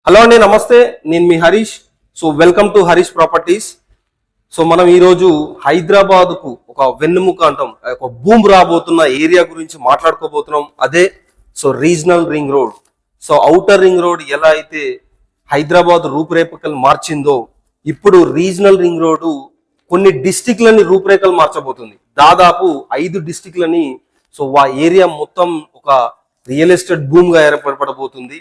Hello అండి, నమస్తే. నేను మీ Harish. So welcome to Harish properties. So మనం ఈరోజు హైదరాబాద్కు ఒక వెన్నెముక అంటాం, ఒక బూమ్ రాబోతున్న ఏరియా గురించి మాట్లాడుకోబోతున్నాం. అదే regional ring road. So outer ring road ఎలా అయితే హైదరాబాద్ రూపురేఖలు మార్చిందో, ఇప్పుడు రీజనల్ రింగ్ రోడ్డు కొన్ని డిస్టిక్లని రూపురేఖలు మార్చబోతుంది. దాదాపు 5 డిస్టిక్లని. సో ఆ ఏరియా మొత్తం ఒక రియల్ ఎస్టేట్ బూమ్ గా ఏర్పడబోతుంది.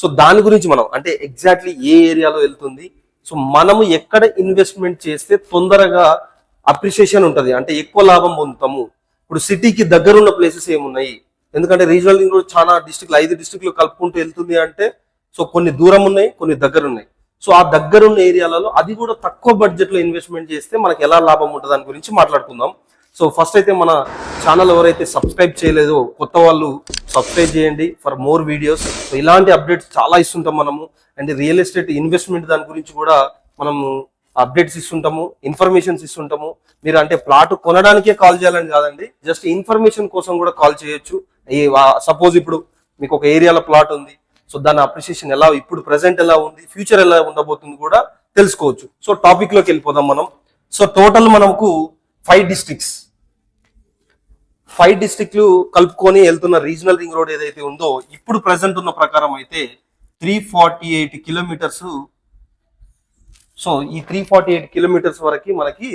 సో దాని గురించి మనం అంటే ఎగ్జాక్ట్లీ ఏ ఏరియాలో వెళ్తుంది, సో మనము ఎక్కడ ఇన్వెస్ట్మెంట్ చేస్తే తొందరగా అప్రిషియేషన్ ఉంటుంది, అంటే ఎక్కువ లాభం పొందుతాము. ఇప్పుడు సిటీకి దగ్గరున్న ప్లేసెస్ ఏమున్నాయి, ఎందుకంటే రీజనల్ రింగ్ రోడ్ చాలా డిస్ట్రిక్ట్లు 5 డిస్ట్రిక్ట్లు కలుపుకుంటూ వెళ్తుంది అంటే సో కొన్ని దూరం ఉన్నాయి, కొన్ని దగ్గర ఉన్నాయి. సో ఆ దగ్గరున్న ఏరియాలలో అది కూడా తక్కువ బడ్జెట్ లో ఇన్వెస్ట్మెంట్ చేస్తే మనకి ఎలా లాభం ఉంటుంది దాని గురించి మాట్లాడుకుందాం. సో ఫస్ట్ అయితే మన ఛానల్ ఎవరైతే సబ్స్క్రైబ్ చేయలేదో కొత్త వాళ్ళు సబ్స్క్రైబ్ చేయండి ఫర్ మోర్ వీడియోస్. సో ఇలాంటి అప్డేట్స్ చాలా ఇస్తుంటాం మనము. అండ్ రియల్ ఎస్టేట్ ఇన్వెస్ట్మెంట్ దాని గురించి కూడా మనము అప్డేట్స్ ఇస్తుంటాము, ఇన్ఫర్మేషన్స్ ఇస్తుంటాము. మీరు అంటే ప్లాట్ కొనడానికే కాల్ చేయాలని కాదండి, జస్ట్ ఇన్ఫర్మేషన్ కోసం కూడా కాల్ చేయొచ్చు. సపోజ్ ఇప్పుడు మీకు ఒక ఏరియాలో ప్లాట్ ఉంది, సో దాని అప్రిషియేషన్ ఎలా, ఇప్పుడు ప్రెసెంట్ ఎలా ఉంది, ఫ్యూచర్ ఎలా ఉండబోతుంది కూడా తెలుసుకోవచ్చు. సో టాపిక్ లోకి వెళ్ళిపోదాం మనం. సో టోటల్ మనకు 5 డిస్ట్రిక్ట్లు కలుపుకొని వెళ్తున్న రీజనల్ రింగ్ రోడ్ ఏదైతే ఉందో, ఇప్పుడు ప్రెసెంట్ ఉన్న ప్రకారం అయితే 348 కిలోమీటర్స్. సో ఈ 348 కిలోమీటర్స్ వరకు మనకి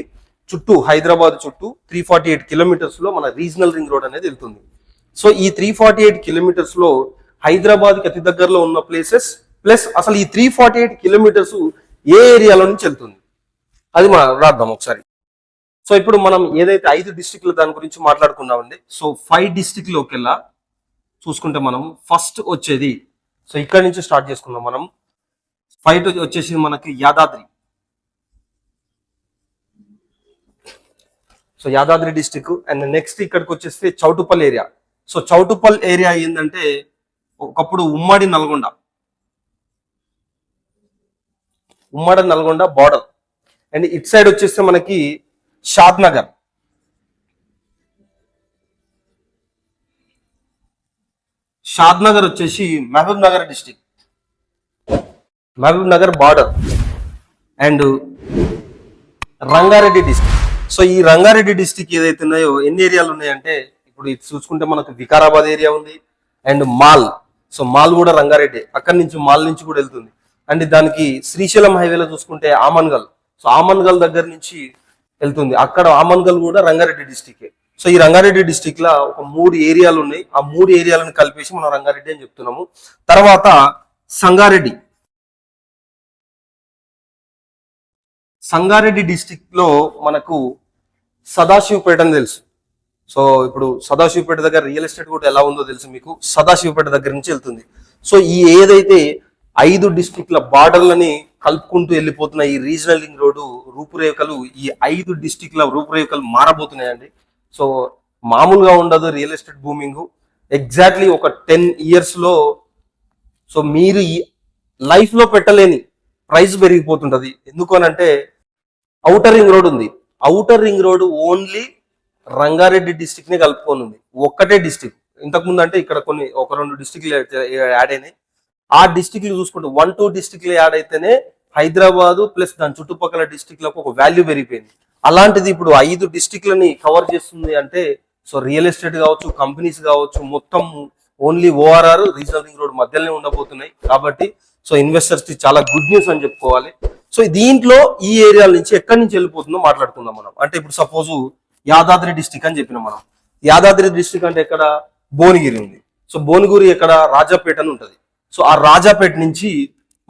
చుట్టూ హైదరాబాద్ చుట్టూ 348 కిలోమీటర్స్ లో మన రీజనల్ రింగ్ రోడ్ అనేది వెళ్తుంది. సో ఈ 348 కిలోమీటర్స్ లో హైదరాబాద్ కి అతి దగ్గరలో ఉన్న ప్లేసెస్ ప్లస్ అసలు ఈ 348 కిలోమీటర్స్ ఏ ఏరియాలో నుంచి వెళ్తుంది అది మనం రాద్దాం ఒకసారి. సో ఇప్పుడు మనం ఏదైతే 5 డిస్ట్రిక్ట్ల దాని గురించి మాట్లాడుకున్నామండి. సో 5 డిస్ట్రిక్ట్లోకి వెళ్ళా చూసుకుంటే మనం ఫస్ట్ వచ్చేది, సో ఇక్కడ నుంచి స్టార్ట్ చేసుకున్నాం మనం. 5 వచ్చేసి మనకి Yadadri. So Yadadri district. And next ఇక్కడికి వచ్చేస్తే Choutuppal area. So Choutuppal area ఏంటంటే ఒకప్పుడు ఉమ్మడి Nalgonda border. And it side వచ్చేస్తే మనకి షాద్ నగర్ వచ్చేసి Mahabubnagar district, Mahabubnagar border. And Rangareddy district. So ఈ రంగారెడ్డి డిస్టిక్ ఏదైతే ఉన్నాయో ఎన్ని ఏరియాలు ఉన్నాయంటే, ఇప్పుడు ఇది చూసుకుంటే మనకు వికారాబాద్ ఏరియా ఉంది. And mall. సో మాల్ కూడా రంగారెడ్డి, అక్కడి నుంచి మాల్ నుంచి కూడా వెళ్తుంది. అండ్ దానికి శ్రీశైలం హైవేలో చూసుకుంటే ఆమన్గల్. సో ఆమన్గల్ దగ్గర నుంచి వెళ్తుంది, అక్కడ ఆమన్గల్ కూడా రంగారెడ్డి డిస్టిక్. సో ఈ రంగారెడ్డి డిస్టిక్ లా ఒక 3 ఏరియాలు ఉన్నాయి. ఆ 3 ఏరియాలను కలిపేసి మనం రంగారెడ్డి అని చెప్తున్నాము. తర్వాత సంగారెడ్డి డిస్టిక్ లో మనకు సదాశివపేట అని తెలుసు. సో ఇప్పుడు సదాశివపేట దగ్గర రియల్ ఎస్టేట్ కూడా ఎలా ఉందో తెలుసు మీకు, సదాశివపేట దగ్గర నుంచి వెళ్తుంది. సో ఈ ఏదైతే 5 డిస్ట్రిక్ట్ల బార్డర్లని కలుపుకుంటూ వెళ్ళిపోతున్న ఈ రీజనల్ రింగ్ రోడ్డు రూపురేఖలు, ఈ 5 డిస్ట్రిక్ట్ల రూపురేఖలు మారబోతున్నాయండి. సో మామూలుగా ఉండదు రియల్ ఎస్టేట్ బూమింగ్. ఎగ్జాక్ట్లీ ఒక 10 years లో సో మీరు ఈ లైఫ్ లో పెట్టలేని ప్రైస్ పెరిగిపోతుంటది. ఎందుకు అనంటే ఔటర్ రింగ్ రోడ్ ఉంది. Outer ring road only Rangareddy district ని కలుపుకొని ఉంది, ఒక్కటే డిస్ట్రిక్ట్. ఇంతకుముందు అంటే ఇక్కడ ఒక 2 డిస్ట్రిక్ట్లు యాడ్ అయినాయి. ఆ డిస్ట్రిక్ట్లు చూసుకుంటే 1-2 డిస్ట్రిక్ట్లు యాడ్ అయితేనే హైదరాబాద్ ప్లస్ దాని చుట్టుపక్కల డిస్ట్రిక్ట్లకు ఒక వాల్యూ పెరిగిపోయింది. అలాంటిది ఇప్పుడు 5 డిస్ట్రిక్ట్లని కవర్ చేస్తుంది అంటే, సో రియల్ ఎస్టేట్ కావచ్చు, కంపెనీస్ కావచ్చు, మొత్తం only ORR regional ring road మధ్యలోనే ఉండబోతున్నాయి. కాబట్టి సో ఇన్వెస్టర్స్ కి చాలా గుడ్ న్యూస్ అని చెప్పుకోవాలి. సో దీంట్లో ఈ ఏరియాల నుంచి ఎక్కడి నుంచి వెళ్ళిపోతుందో మాట్లాడుకుందాం మనం. అంటే ఇప్పుడు సపోజ్ యాదాద్రి డిస్టిక్ అని చెప్పిన మనం. యాదాద్రి డిస్టిక్ అంటే ఎక్కడ, భువనగిరి ఉంది. సో భువనగిరి ఎక్కడ, రాజాపేట అని ఉంటది. సో ఆ రాజాపేట నుంచి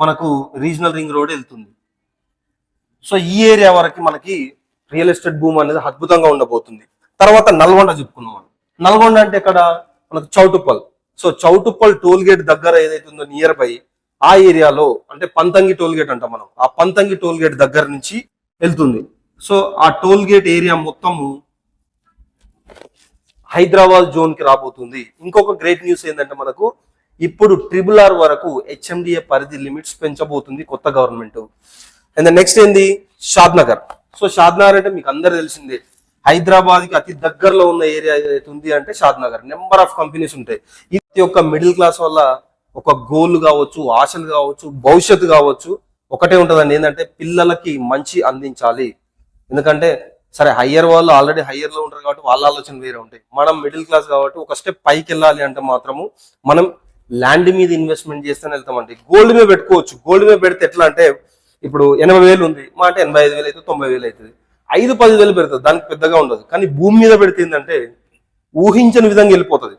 మనకు రీజనల్ రింగ్ రోడ్ వెళ్తుంది. సో ఈ ఏరియా వరకు మనకి రియల్ ఎస్టేట్ భూమి అనేది అద్భుతంగా ఉండబోతుంది. తర్వాత నల్గొండ చెప్పుకున్నాం మనం. నల్గొండ అంటే ఎక్కడ, మనకు Choutuppal. So Choutuppal toll gate దగ్గర ఏదైతే ఉందో నియర్ బై ఆ ఏరియాలో, అంటే పంతంగి టోల్ గేట్ అంటాం మనం, ఆ పంతంగి టోల్ గేట్ దగ్గర నుంచి వెళ్తుంది. సో ఆ టోల్ గేట్ ఏరియా మొత్తము హైదరాబాద్ జోన్ కి రాబోతుంది. ఇంకొక గ్రేట్ న్యూస్ ఏంటంటే మనకు ఇప్పుడు RRR వరకు HMDA పరిధి లిమిట్స్ పెంచబోతుంది కొత్త గవర్నమెంట్. అండ్ నెక్స్ట్ ఏంది, షాద్ నగర్. సో షాద్ నగర్ అంటే మీకు అందరు తెలిసిందే, హైదరాబాద్ కి అతి దగ్గరలో ఉన్న ఏరియా ఏదైతే ఉంది అంటే షాద్ నగర్. నెంబర్ ఆఫ్ కంపెనీస్ ఉంటాయి. ఇది ఒక మిడిల్ క్లాస్ వల్ల ఒక గోల్ కావచ్చు, ఆశలు కావచ్చు, భవిష్యత్తు కావచ్చు, ఒకటే ఉంటుందండి, ఏంటంటే పిల్లలకి మంచి అందించాలి. ఎందుకంటే సరే హయ్యర్ వాళ్ళు ఆల్రెడీ హయ్యర్ లో ఉంటారు కాబట్టి వాళ్ళ ఆలోచన వేరే ఉంటాయి. మనం మిడిల్ క్లాస్ కాబట్టి ఒక స్టెప్ పైకి వెళ్ళాలి అంటే మాత్రము మనం ల్యాండ్ మీద ఇన్వెస్ట్మెంట్ చేస్తేనే వెళ్తామండి. గోల్డ్ మీద పెట్టుకోవచ్చు. గోల్డ్ మీద పెడితే ఎట్లా అంటే ఇప్పుడు 80,000 ఉంది, మా అంటే 85,000 అయితే 90,000 అవుతుంది, 5-10,000 పెడుతుంది, దానికి పెద్దగా ఉండదు. కానీ భూమి మీద పెడితే ఏంటంటే ఊహించని విధంగా వెళ్ళిపోతుంది.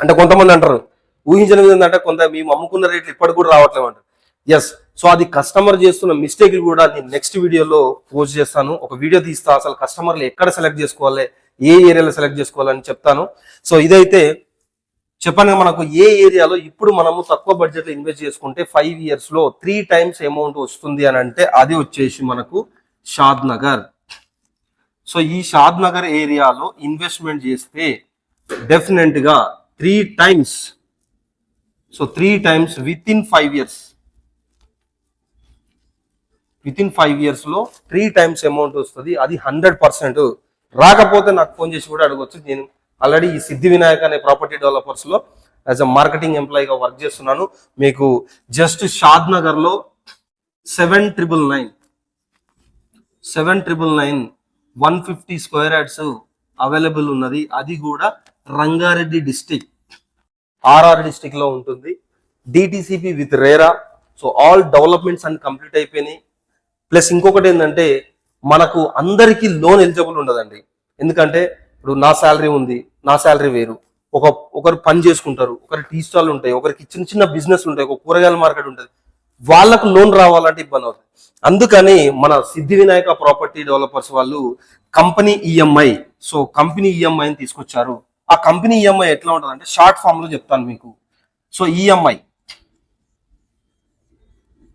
అంటే కొంతమంది అంటారు ఊహించని విధంగా అంటే కొంత మేము అమ్ముకున్న రేట్లు ఇప్పటికి కూడా రావట్లేము అంటారు. ఎస్, సో అది కస్టమర్ చేస్తున్న మిస్టేక్ కూడా నేను నెక్స్ట్ వీడియోలో పోస్ట్ చేస్తాను. ఒక వీడియో తీస్తా, అసలు కస్టమర్లు ఎక్కడ సెలెక్ట్ చేసుకోవాలి, ఏ ఏరియాలో సెలెక్ట్ చేసుకోవాలని చెప్తాను. సో ఇదైతే చెప్పాను, మనకు ఏ ఏరియాలో ఇప్పుడు మనము తక్కువ బడ్జెట్ లో ఇన్వెస్ట్ చేసుకుంటే 5 years లో 3 times అమౌంట్ వస్తుంది అని అంటే అది వచ్చేసి మనకు షాద్ నగర్. సో ఈ షాద్ నగర్ ఏరియాలో ఇన్వెస్ట్మెంట్ చేస్తే డెఫినెట్ గా 3 times, so 3 times with in 5 years, with in 5 years లో 3 times అమౌంట్ వస్తుంది. అది 100%. రాకపోతే నాకు ఫోన్ చేసి కూడా అడగవచ్చు. నేను ఆల్రెడీ ఈ సిద్ధి వినాయక్ అనే ప్రాపర్టీ డెవలపర్స్ లో యాజ్ అ మార్కెటింగ్ ఎంప్లాయీగా వర్క్ చేస్తున్నాను. మీకు జస్ట్ షాద్ నగర్ లో 7,999 150 square yards అవైలబుల్ ఉన్నది. అది కూడా రంగారెడ్డి డిస్టిక్, ఆర్ఆర్ డిస్టిక్ లో ఉంటుంది. DTCP with RERA. So all developments అన్ని కంప్లీట్ అయిపోయినాయి. ప్లస్ ఇంకొకటి ఏంటంటే మనకు అందరికీ లోన్ ఎలిజిబుల్ ఉండదండి. ఎందుకంటే ఇప్పుడు నా శాలరీ ఉంది, నా శాలరీ వేరు, ఒకరు పని చేసుకుంటారు, ఒకరు టీ స్టాల్ ఉంటాయి, ఒకరికి చిన్న చిన్న బిజినెస్ ఉంటాయి, ఒక కూరగాయల మార్కెట్ ఉంటుంది, వాళ్ళకు లోన్ రావాలంటే ఇబ్బంది అవుతుంది. అందుకని మన సిద్ధి వినాయక ప్రాపర్టీ డెవలపర్స్ వాళ్ళు కంపెనీ ఈఎంఐ, సో కంపెనీ ఈఎంఐని తీసుకొచ్చారు. ఆ కంపెనీ ఈఎంఐ ఎట్లా ఉంటుంది అంటే షార్ట్ ఫామ్ లో చెప్తాను మీకు. So EMI,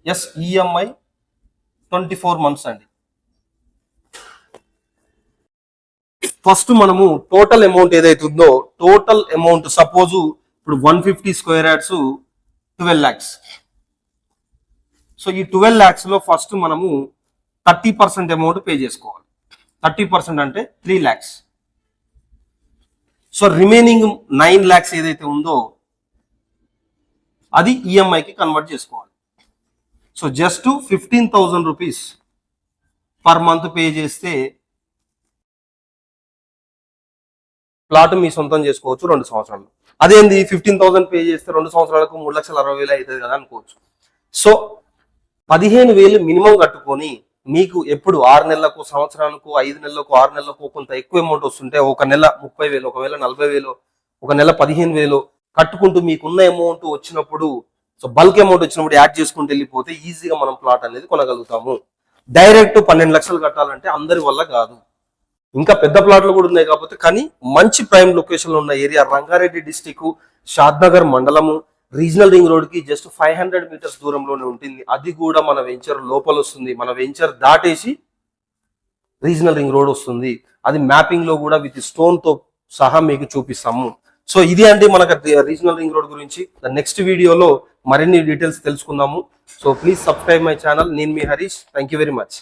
yes EMI 24 months అండి. ఫస్ట్ మనము టోటల్ అమౌంట్ ఏదైతే ఉందో టోటల్ అమౌంట్ సపోజ్ ఇప్పుడు 150 square yards 12 lakhs. సో ఈ 12 lakhs లో ఫస్ట్ మనము 30% అమౌంట్ పే చేసుకోవాలి. 30% అంటే 3 lakhs. సో రిమైనింగ్ 9 lakhs ఏదైతే ఉందో అది ఈఎంఐకి కన్వర్ట్ చేసుకోవాలి. So just 15,000 rupees per month pay చేస్తే ప్లాట్ మీ సొంతం చేసుకోవచ్చు 2 సంవత్సరాలు. అదేంది 15,000 పే చేస్తే 2 సంవత్సరాలకు 3,60,000 అవుతుంది కదా అనుకోవచ్చు. సో 15,000 మినిమం కట్టుకొని మీకు ఎప్పుడు 6 నెలలకు, సంవత్సరానికి, 5 నెలలకు, 6 నెలలకు కొంత ఎక్కువ అమౌంట్ వస్తుంటే ఒక నెల 30,000, ఒకవేళ 40,000, ఒక నెల 15,000 కట్టుకుంటూ మీకున్న అమౌంట్ వచ్చినప్పుడు, సో బల్క్ అమౌంట్ వచ్చినప్పుడు యాడ్ చేసుకుంటూ వెళ్ళిపోతే ఈజీగా మనం ప్లాట్ అనేది కొనగలుగుతాము. డైరెక్ట్ 12 లక్షలు కట్టాలంటే అందరి వల్ల కాదు. ఇంకా పెద్ద ప్లాట్లు కూడా ఉన్నాయి కాకపోతే, కానీ మంచి ప్రైమ్ లొకేషన్ లో ఉన్న ఏరియా రంగారెడ్డి డిస్టిక్, షాద్ నగర్ మండలము, రీజనల్ రింగ్ రోడ్ కి జస్ట్ 500 meters దూరంలోనే ఉంటుంది. అది కూడా మన వెంచర్ లోపల వస్తుంది. మన వెంచర్ దాటేసి రీజనల్ రింగ్ రోడ్ వస్తుంది. అది మ్యాపింగ్ లో కూడా విత్ స్టోన్ తో సహా మీకు చూపిస్తాము. సో ఇది అంటే మనకు రీజనల్ రింగ్ రోడ్ గురించి నెక్స్ట్ వీడియోలో మరిన్ని డీటెయిల్స్ తెలుసుకుందాము. So please subscribe my channel. నేను మీ Harish. Thank you very much.